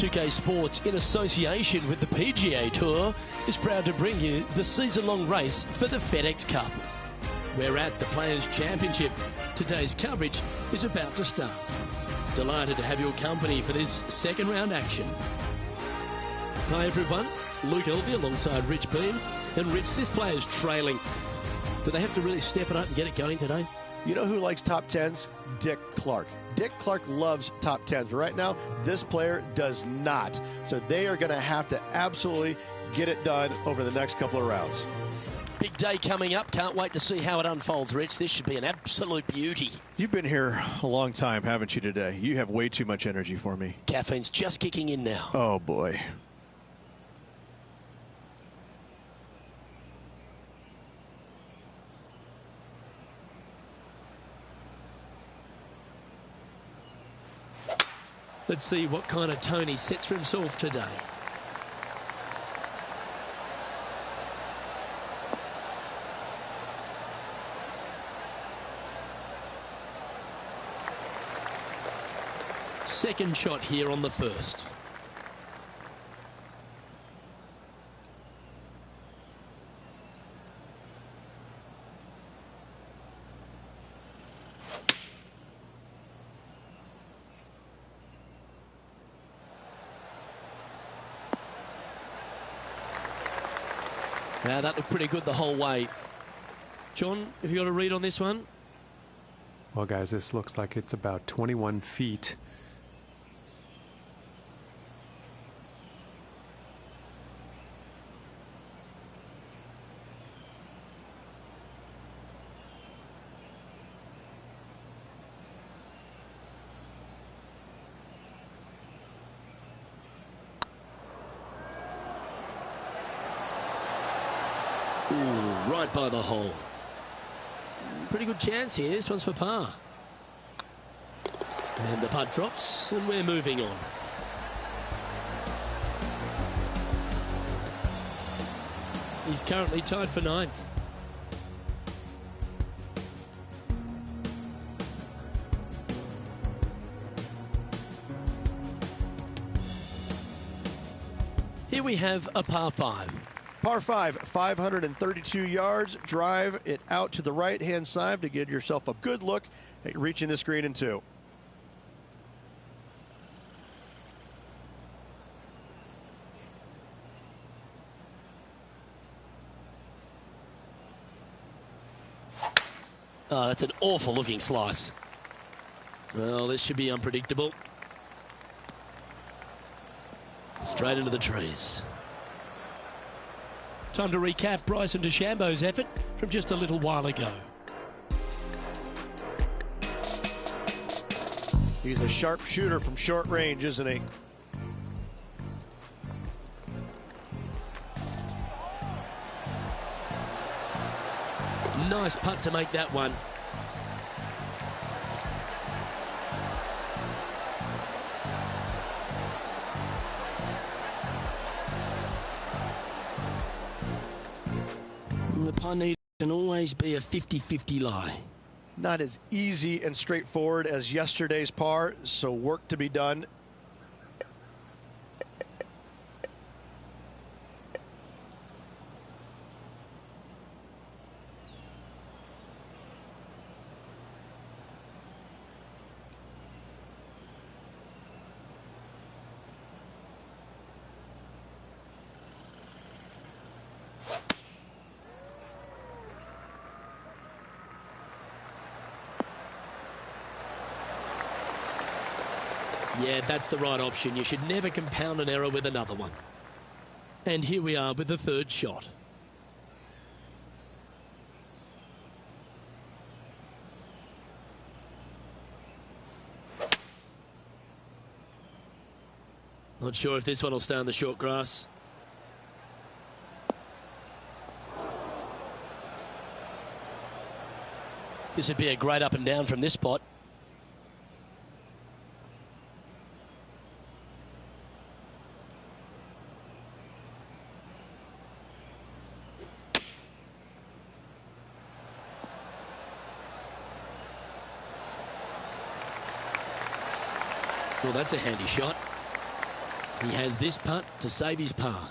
2K Sports, in association with the PGA Tour, is proud to bring you the season-long race for the FedEx Cup. We're at the Players' Championship. Today's coverage is about to start. Delighted to have your company for this second round action. Hi everyone, Luke Elvey alongside Rich Beam. And Rich, this player's trailing. Do they have to really step it up and get it going today? You know who likes top 10s? Dick Clark. Dick Clark loves top 10s, but right now, this player does not. So they are going to have to absolutely get it done over the next couple of rounds. Big day coming up. Can't wait to see how it unfolds, Rich. This should be an absolute beauty. You've been here a long time, haven't you, today? You have way too much energy for me. Caffeine's just kicking in now. Oh, boy. Let's see what kind of tone he sets for himself today. Second shot here on the first. Now that looked pretty good the whole way. John, have you got a read on this one? Well, guys, this looks like it's about 21 feet. Ooh, right by the hole. Pretty good chance here. This one's for par. And the putt drops, and we're moving on. He's currently tied for ninth. Here we have a par 5. Par 5, 532 yards. Drive it out to the right-hand side to get yourself a good look at reaching this green in 2. Oh, that's an awful looking slice. Well, this should be unpredictable. Straight into the trees. Time to recap Bryson DeChambeau's effort from just a little while ago. He's a sharp shooter from short range, isn't he? Nice putt to make that one. The par need can always be a 50-50 lie. Not as easy and straightforward as yesterday's par, so work to be done. Yeah, that's the right option. You should never compound an error with another one. And here we are with the third shot. Not sure if this one will stay on the short grass. This would be a great up and down from this spot. Well, that's a handy shot. He has this putt to save his par.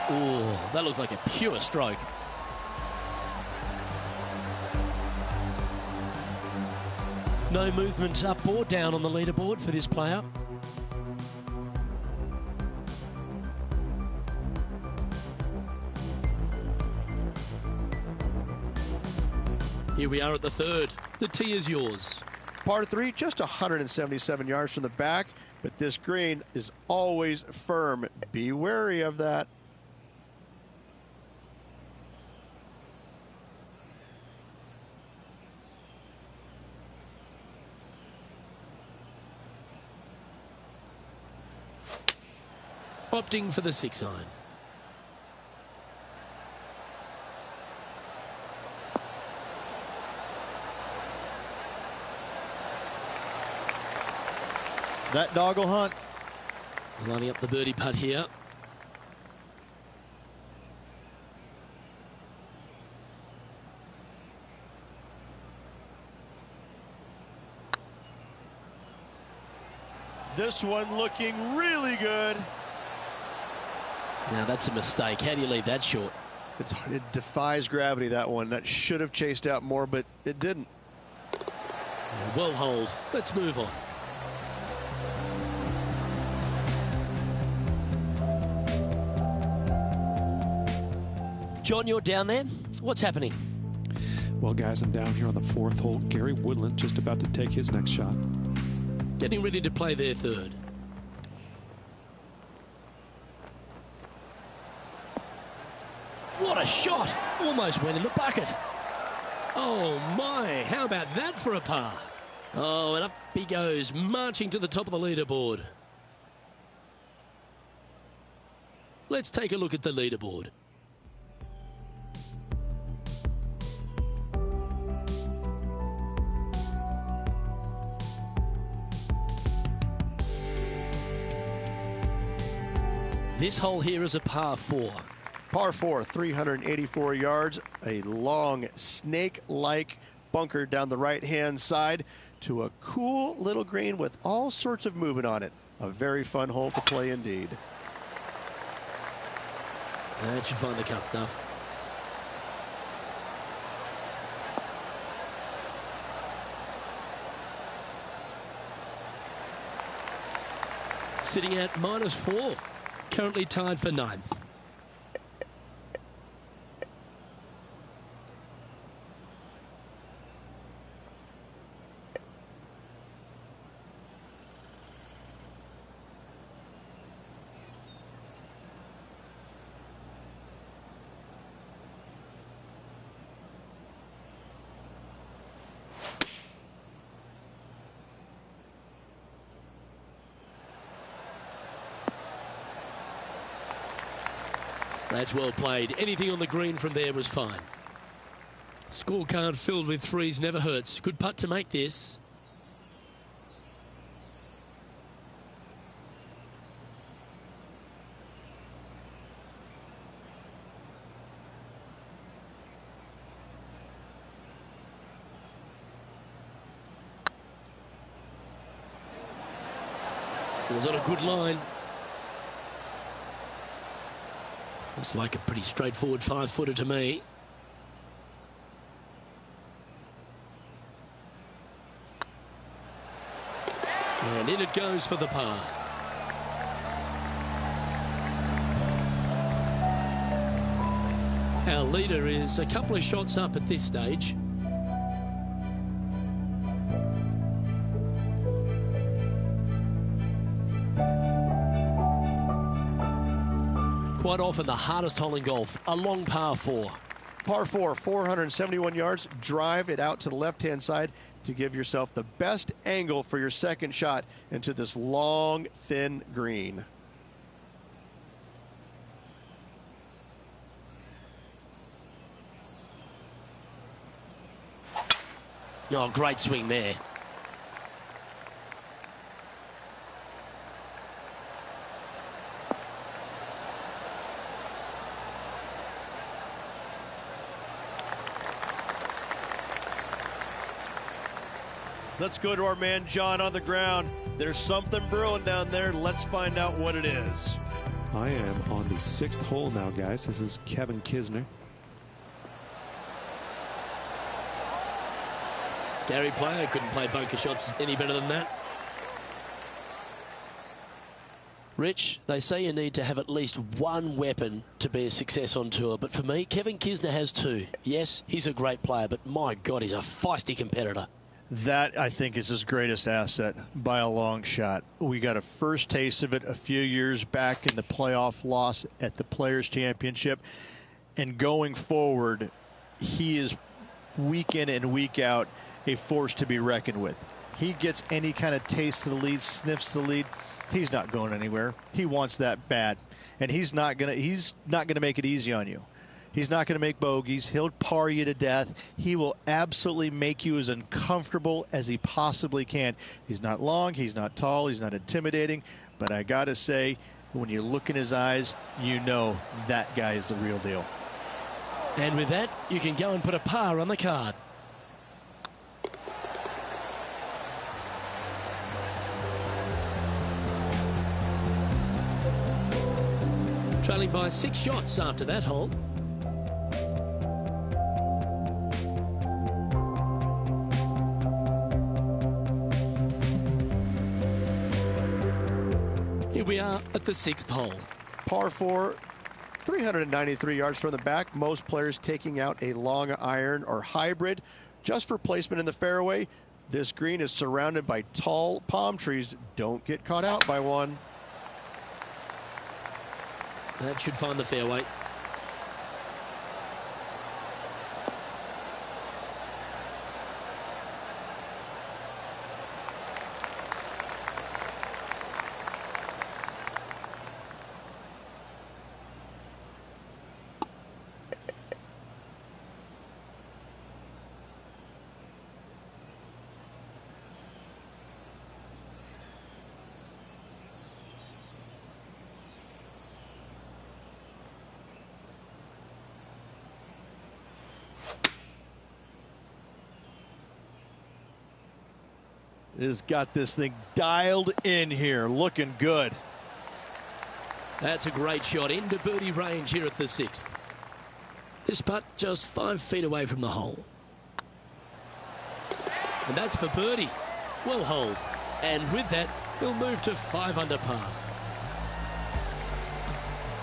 Oh, that looks like a pure stroke. No movement up or down on the leaderboard for this player. Here we are at the third. The tee is yours. Par 3, just 177 yards from the back, but this green is always firm. Be wary of that. Opting for the 6-iron. That dog will hunt. Lining up the birdie putt here. This one looking really good. Now that's a mistake. How do you leave that short? It defies gravity, that one. That should have chased out more, but it didn't. Yeah, well holed. Let's move on. John, you're down there. What's happening? Well, guys, I'm down here on the fourth hole. Gary Woodland just about to take his next shot. Getting ready to play their third. What a shot! Almost went in the bucket. Oh my, how about that for a par? Oh, and up he goes, marching to the top of the leaderboard. Let's take a look at the leaderboard. This hole here is a par 4. Par 4, 384 yards, a long snake-like bunker down the right-hand side to a cool little green with all sorts of movement on it. A very fun hole to play indeed. That should find the cut stuff. Sitting at -4. Currently tied for 9th. That's well played. Anything on the green from there was fine. Scorecard filled with threes never hurts. Good putt to make this. It was on a good line. Looks like a pretty straightforward 5-footer to me. And in it goes for the par. Our leader is a couple of shots up at this stage. Quite often the hardest hole in golf, a long par 4. Par 4, 471 yards. Drive it out to the left-hand side to give yourself the best angle for your second shot into this long, thin green. Oh, great swing there. Let's go to our man John on the ground. There's something brewing down there. Let's find out what it is. I am on the 6th hole now, guys. This is Kevin Kisner. Gary Player couldn't play bunker shots any better than that. Rich, they say you need to have at least one weapon to be a success on tour, but for me, Kevin Kisner has two. Yes, he's a great player, but my God, he's a feisty competitor. That, I think, is his greatest asset by a long shot. We got a first taste of it a few years back in the playoff loss at the Players' Championship. And going forward, he is week in and week out a force to be reckoned with. He gets any kind of taste of the lead, sniffs the lead. He's not going anywhere. He wants that bad. And he's not gonna make it easy on you. He's not going to make bogeys. He'll par you to death. He will absolutely make you as uncomfortable as he possibly can. He's not long. He's not tall. He's not intimidating. But I got to say, when you look in his eyes, you know that guy is the real deal. And with that, you can go and put a par on the card. Trailing by 6 shots after that hole. Here we are at the 6th hole. Par 4, 393 yards from the back. Most players taking out a long iron or hybrid just for placement in the fairway. This green is surrounded by tall palm trees. Don't get caught out by one. That should find the fairway. Has got this thing dialed in here, looking good. That's a great shot into birdie range here at the 6th. This putt just 5 feet away from the hole. And that's for birdie. Well holed. And with that, he'll move to 5 under par.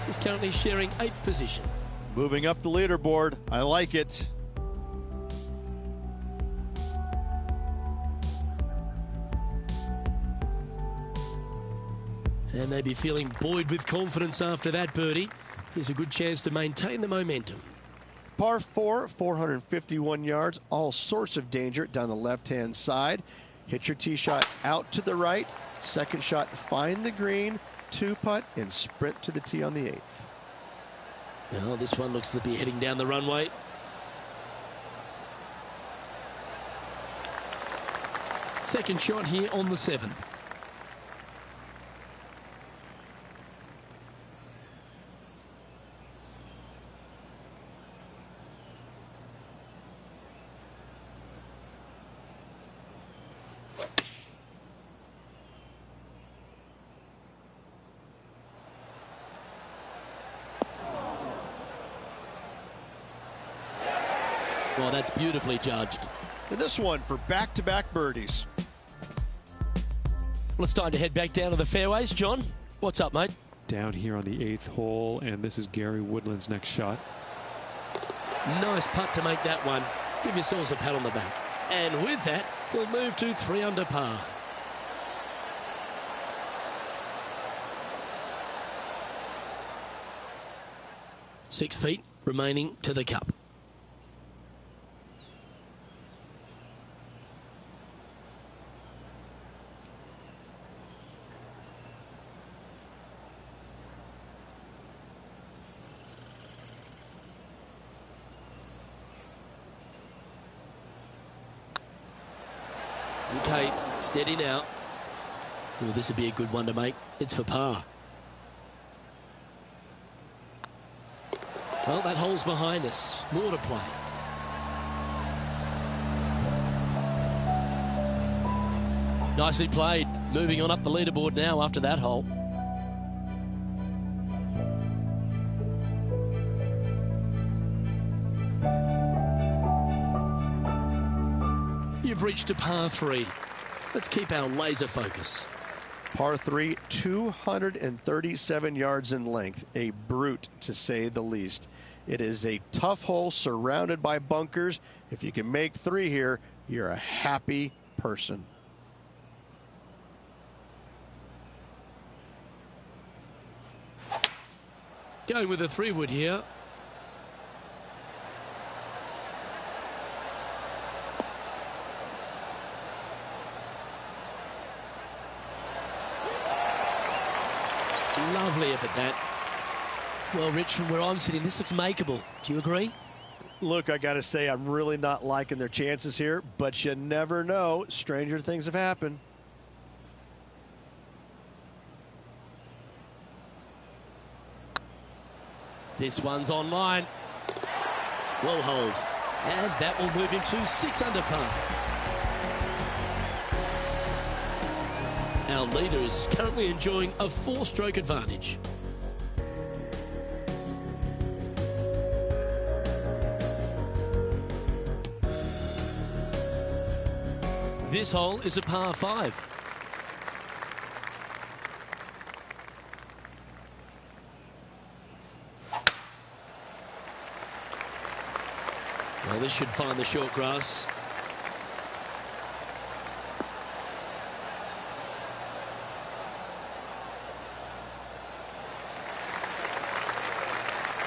He's currently sharing 8th position. Moving up the leaderboard. I like it. And they'd be feeling buoyed with confidence after that birdie. Here's a good chance to maintain the momentum. Par 4, 451 yards. All sorts of danger down the left-hand side. Hit your tee shot out to the right. Second shot, find the green. 2-putt and sprint to the tee on the 8th. Well, this one looks to be heading down the runway. Second shot here on the 7th. Well, that's beautifully judged. And this one for back-to-back birdies. Well, it's time to head back down to the fairways. John, what's up, mate? Down here on the 8th hole, and this is Gary Woodland's next shot. Nice putt to make that one. Give yourselves a pat on the back. And with that, we'll move to 3 under par. Six feet remaining to the cup. Okay, steady now. Oh, this would be a good one to make. It's for par. Well, that hole's behind us. More to play. Nicely played. Moving on up the leaderboard now after that hole. You've reached a par 3. Let's keep our laser focus. Par 3, 237 yards in length. A brute, to say the least. It is a tough hole surrounded by bunkers. If you can make 3 here, you're a happy person. Going with a 3-wood here. Lovely effort, that. Well, Rich, from where I'm sitting, this looks makeable. Do you agree? Look, I got to say, I'm really not liking their chances here, but you never know. Stranger things have happened. This one's online. Will hold. And that will move him to 6 under par. Our leader is currently enjoying a 4-stroke advantage. This hole is a par 5. Well, this should find the short grass.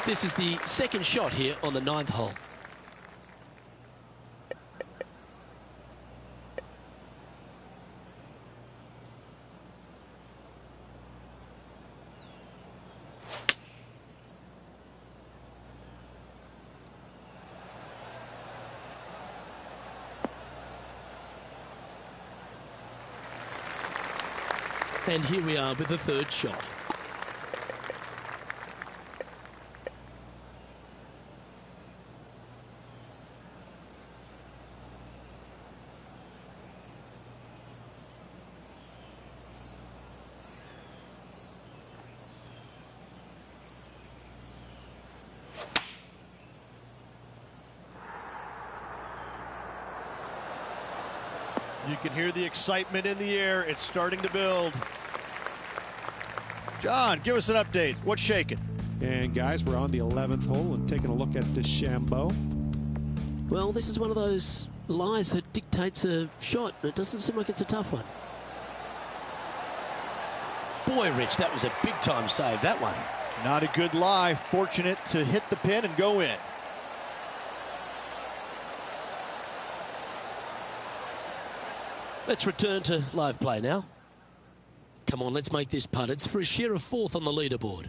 This is the second shot here on the 9th hole. And here we are with the 3rd shot. You can hear the excitement in the air. It's starting to build. John, give us an update. What's shaking? And guys, we're on the 11th hole and taking a look at DeChambeau. Well, this is one of those lies that dictates a shot. It doesn't seem like it's a tough one. Boy, Rich, that was a big-time save, that one. Not a good lie. Fortunate to hit the pin and go in. Let's return to live play now. Come on, let's make this putt. It's for a share of 4th on the leaderboard.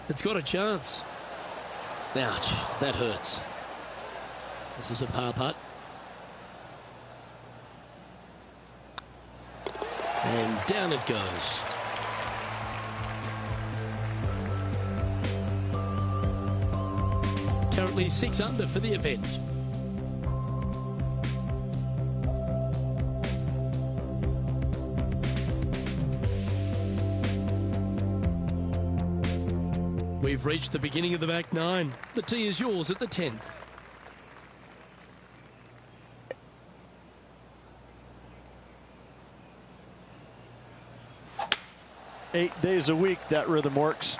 It's got a chance. Ouch, that hurts. This is a par putt. And down it goes. Currently 6 under for the event. We've reached the beginning of the back 9. The tee is yours at the 10th. Eight days a week, that rhythm works.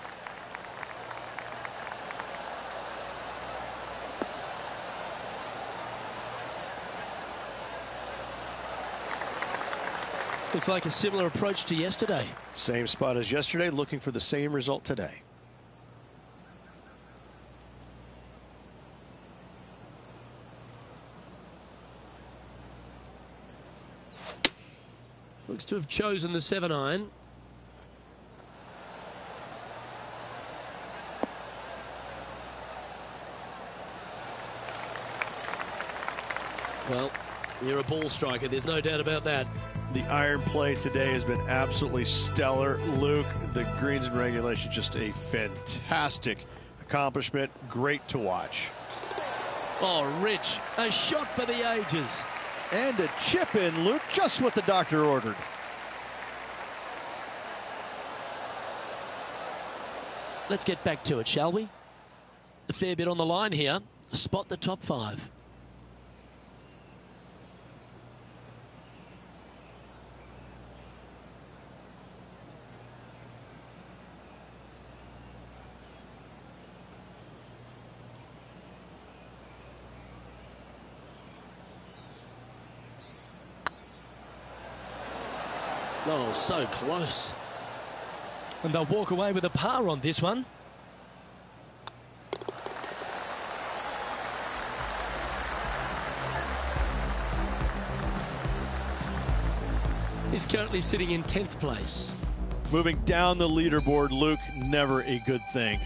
Looks like a similar approach to yesterday. Same spot as yesterday, looking for the same result today. Looks to have chosen the 7-iron. Well, you're a ball striker, there's no doubt about that. The iron play today has been absolutely stellar. Luke, the greens in regulation, just a fantastic accomplishment. Great to watch. Oh, Rich, a shot for the ages. And a chip in, Luke, just what the doctor ordered. Let's get back to it, shall we? A fair bit on the line here. Spot the top 5. Oh, so close. And they'll walk away with a par on this one. He's currently sitting in 10th place. Moving down the leaderboard, Luke, never a good thing.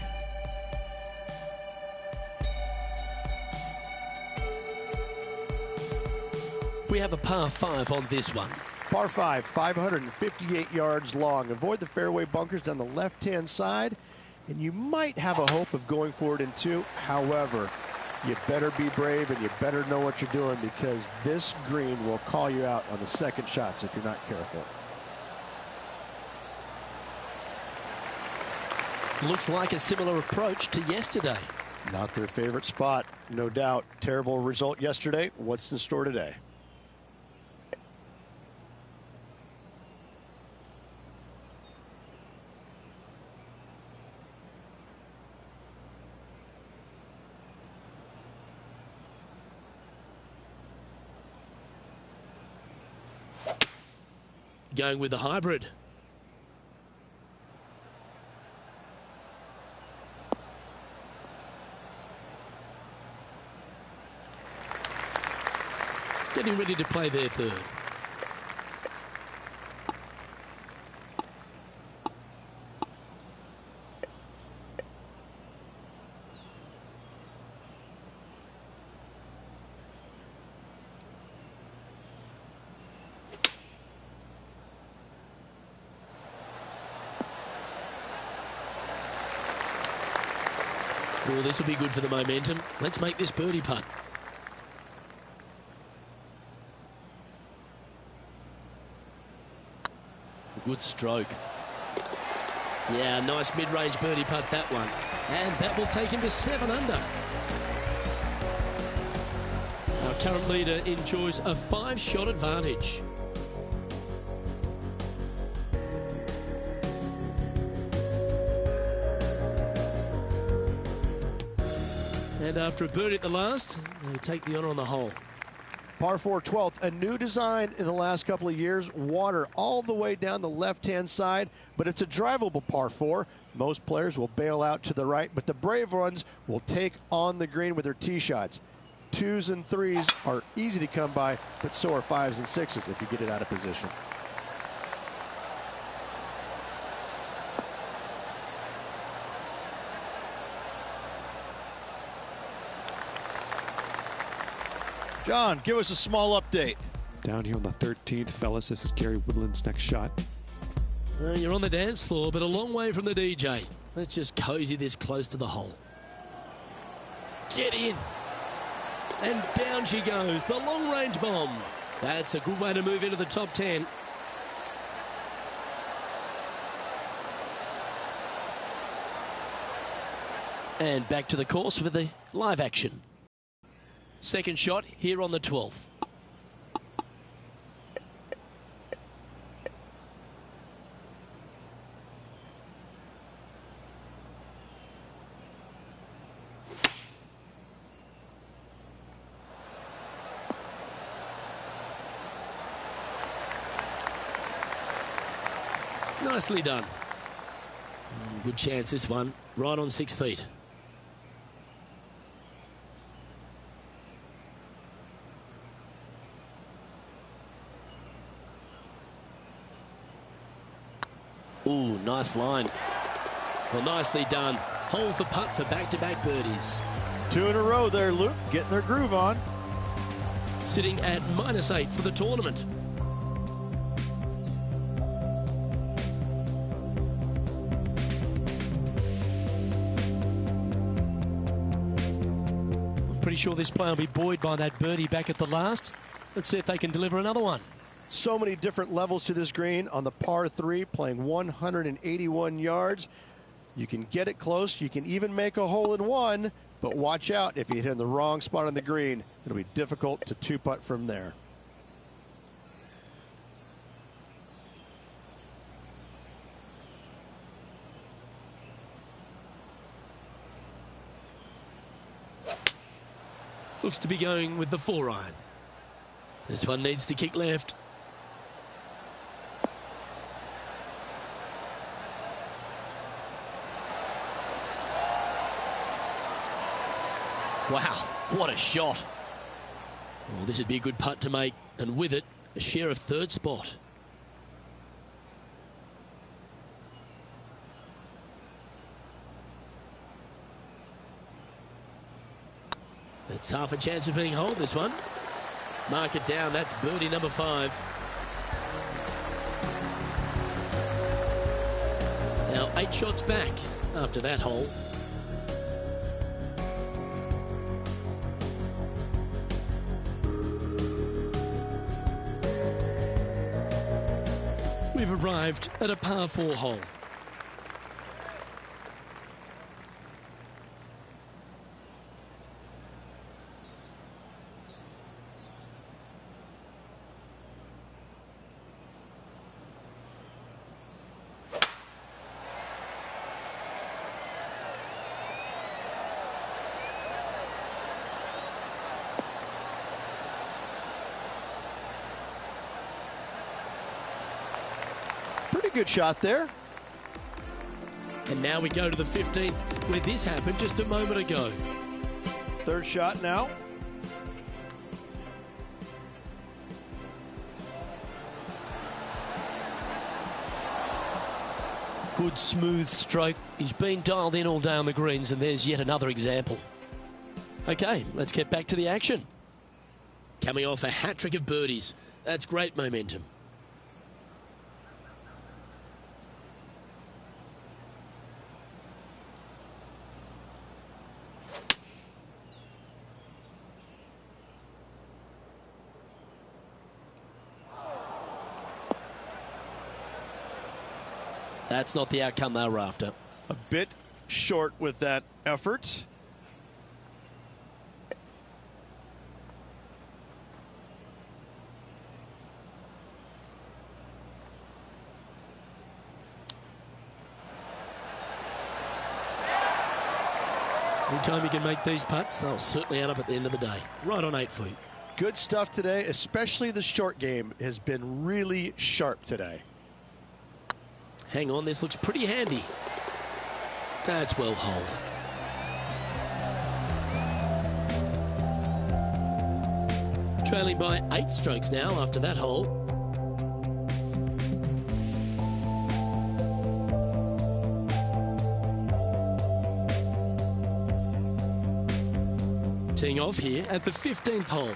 We have a par 5 on this one. Par 5, 558 yards long. Avoid the fairway bunkers down the left-hand side, and you might have a hope of going forward in 2. However, you better be brave and you better know what you're doing, because this green will call you out on the second shots if you're not careful. Looks like a similar approach to yesterday. Not their favorite spot, no doubt. Terrible result yesterday. What's in store today? Going with the hybrid. Getting ready to play their third. Well, this will be good for the momentum. Let's make this birdie putt. Good stroke. Yeah, nice mid-range birdie putt, that one. And that will take him to 7 under. Our current leader enjoys a 5-shot advantage. And after a birdie at the last, they take the honour on the hole. Par 4, 12th, a new design in the last couple of years. Water all the way down the left-hand side, but it's a drivable par 4. Most players will bail out to the right, but the brave ones will take on the green with their tee shots. 2s and 3s are easy to come by, but so are 5s and 6s if you get it out of position. John, give us a small update. Down here on the 13th, fellas, this is Gary Woodland's next shot. You're on the dance floor, but a long way from the DJ. Let's just cozy this close to the hole. Get in. And down she goes, the long-range bomb. That's a good way to move into the top 10. And back to the course with the live action. Second shot here on the 12th. Nicely done. Good chance this one, right on 6 feet. Ooh, nice line. Well, nicely done. Holds the putt for back-to-back birdies. 2 in a row there, Luke, getting their groove on. Sitting at -8 for the tournament. Pretty sure this player will be buoyed by that birdie back at the last. Let's see if they can deliver another one. So many different levels to this green on the par 3, playing 181 yards. You can get it close. You can even make a hole in one, but watch out if you hit in the wrong spot on the green. It'll be difficult to two-putt from there. Looks to be going with the 4-iron. This one needs to kick left. Wow, what a shot. Oh, this would be a good putt to make, and with it, a share of third spot. It's half a chance of being holed, this one. Mark it down, that's birdie number 5. Now 8 shots back after that hole. We've arrived at a par 4 hole. Pretty good shot there. And now we go to the 15th, where this happened just a moment ago. Third shot now. Good smooth stroke. He's been dialed in all day on the greens, and there's yet another example. Okay, let's get back to the action. Coming off a hat-trick of birdies. That's great momentum. That's not the outcome they were after. A bit short with that effort. Anytime you can make these putts, they'll certainly add up at the end of the day. Right on 8 feet. Good stuff today, especially the short game has been really sharp today. Hang on, this looks pretty handy. That's well holed. Trailing by 8 strokes now after that hole. Teeing off here at the 15th hole.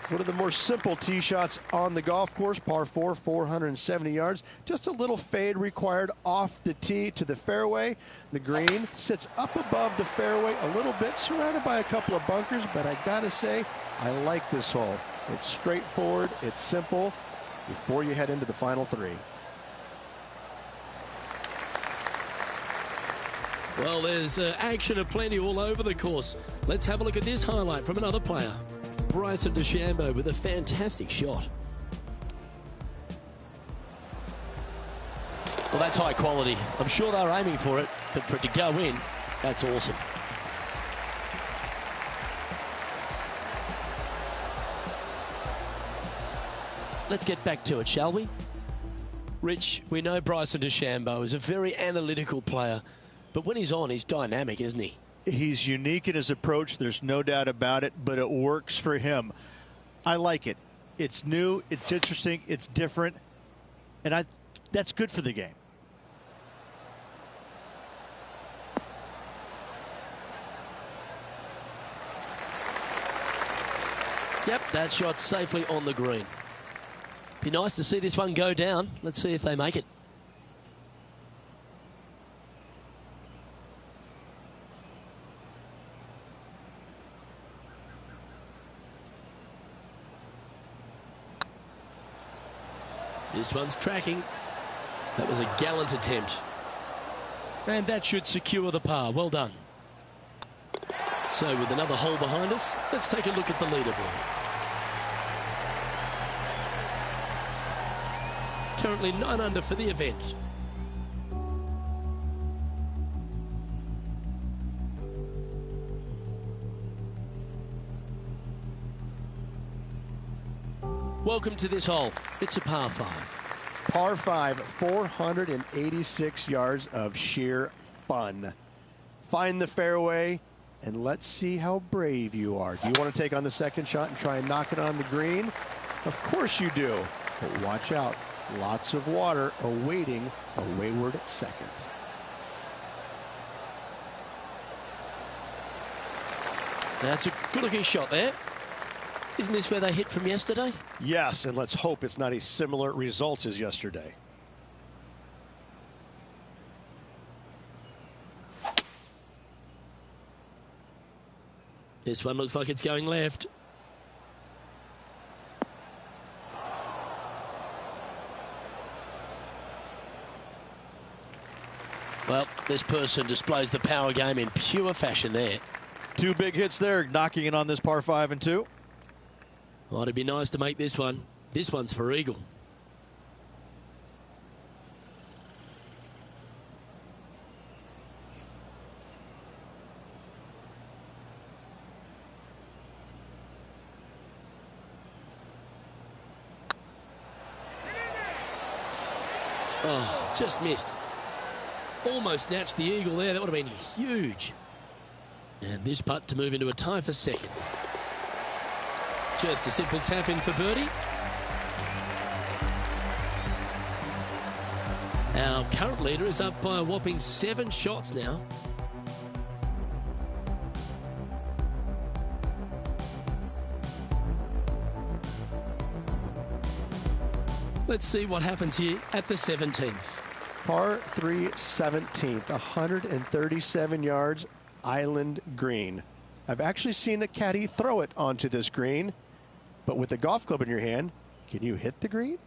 One of the more simple tee shots on the golf course, par 4, 470 yards. Just a little fade required off the tee to the fairway. The green sits up above the fairway a little bit, surrounded by a couple of bunkers, but I gotta say, I like this hole. It's straightforward, it's simple, before you head into the final 3. Well, there's action aplenty all over the course. Let's have a look at this highlight from another player. Bryson DeChambeau with a fantastic shot. Well, that's high quality. I'm sure they were aiming for it, but for it to go in, that's awesome. Let's get back to it, shall we? Rich, we know Bryson DeChambeau is a very analytical player, but when he's on, he's dynamic, isn't he? He's unique in his approach, there's no doubt about it, but it works for him. I like it. It's new, it's interesting, it's different, and that's good for the game. Yep, that shot's safely on the green. Be nice to see this one go down. Let's see if they make it. This one's tracking. That was a gallant attempt. And that should secure the par. Well done. So with another hole behind us, let's take a look at the leaderboard. Currently 9 under for the event. Welcome to this hole. It's a par 5. Par 5, 486 yards of sheer fun. Find the fairway, and let's see how brave you are. Do you want to take on the second shot and try and knock it on the green? Of course you do. But watch out. Lots of water awaiting a wayward second. That's a good-looking shot there. Isn't this where they hit from yesterday? Yes, and let's hope it's not a similar result as yesterday. This one looks like it's going left. Well, this person displays the power game in pure fashion there. 2 big hits there, knocking it on this par 5 and 2. Well, it'd be nice to make this one. This one's for eagle. Oh, just missed. Almost snatched the eagle there. That would have been huge. And this putt to move into a tie for second. Just a simple tap in for birdie. Our current leader is up by a whopping 7 shots now. Let's see what happens here at the 17th. Par 3, 17th, 137 yards, island green. I've actually seen a caddy throw it onto this green, but with a golf club in your hand, can you hit the green?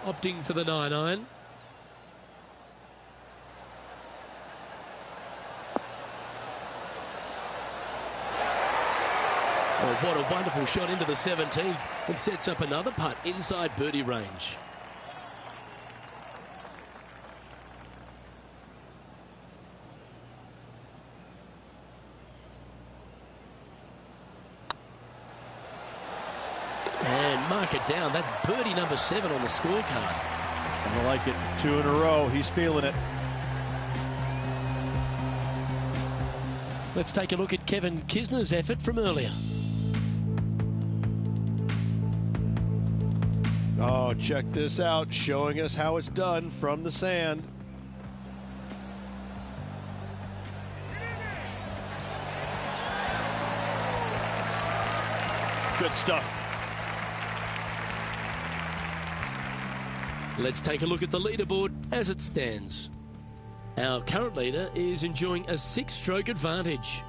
Opting for the 9-iron. Oh, what a wonderful shot into the 17th and sets up another putt inside birdie range. And mark it down. That's birdie number 7 on the scorecard. I like it. 2 in a row. He's feeling it. Let's take a look at Kevin Kisner's effort from earlier. Oh, check this out, showing us how it's done from the sand. Good stuff. Let's take a look at the leaderboard as it stands. Our current leader is enjoying a 6-stroke advantage.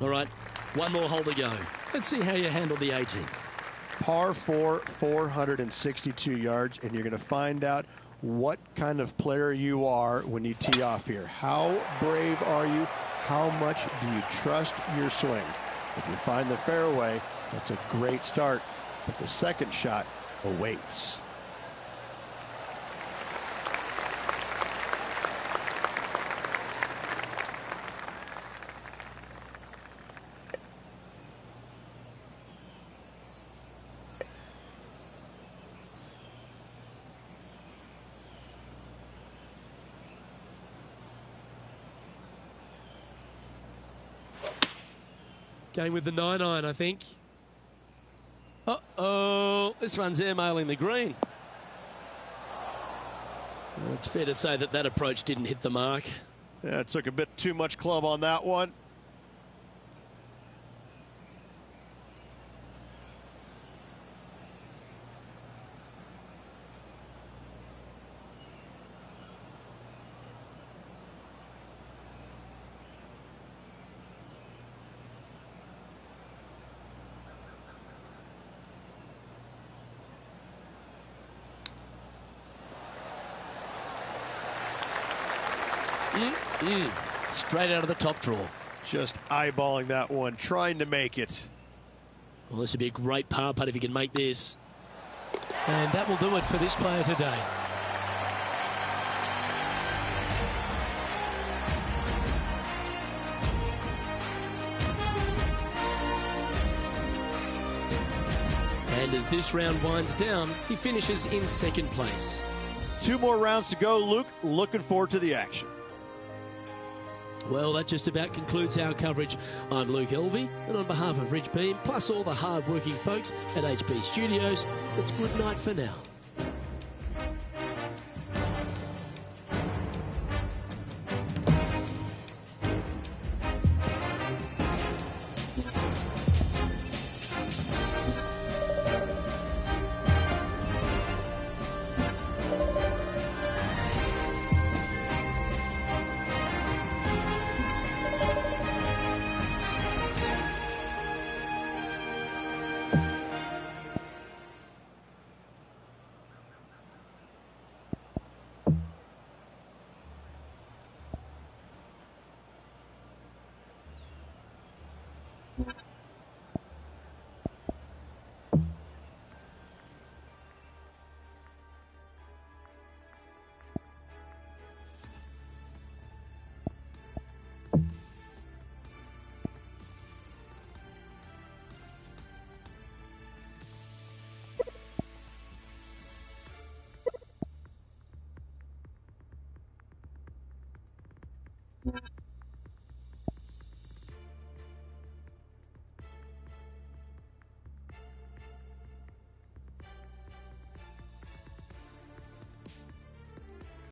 All right, one more hole to go. Let's see how you handle the 18th. Par 4, 462 yards, and you're going to find out what kind of player you are when you tee off here. How brave are you? How much do you trust your swing? If you find the fairway, that's a great start, but the second shot awaits. Going with the 9-iron, I think. Uh-oh, this one's airmailing the green. Well, it's fair to say that that approach didn't hit the mark. Yeah, it took a bit too much club on that one. Straight out of the top draw. Just eyeballing that one, trying to make it. Well, this would be a great par putt if he can make this. And that will do it for this player today. And as this round winds down, he finishes in second place. 2 more rounds to go, Luke. Looking forward to the action. Well, that just about concludes our coverage. I'm Luke Elvey, and on behalf of Rich Beam, plus all the hard-working folks at HB Studios, it's good night for now. You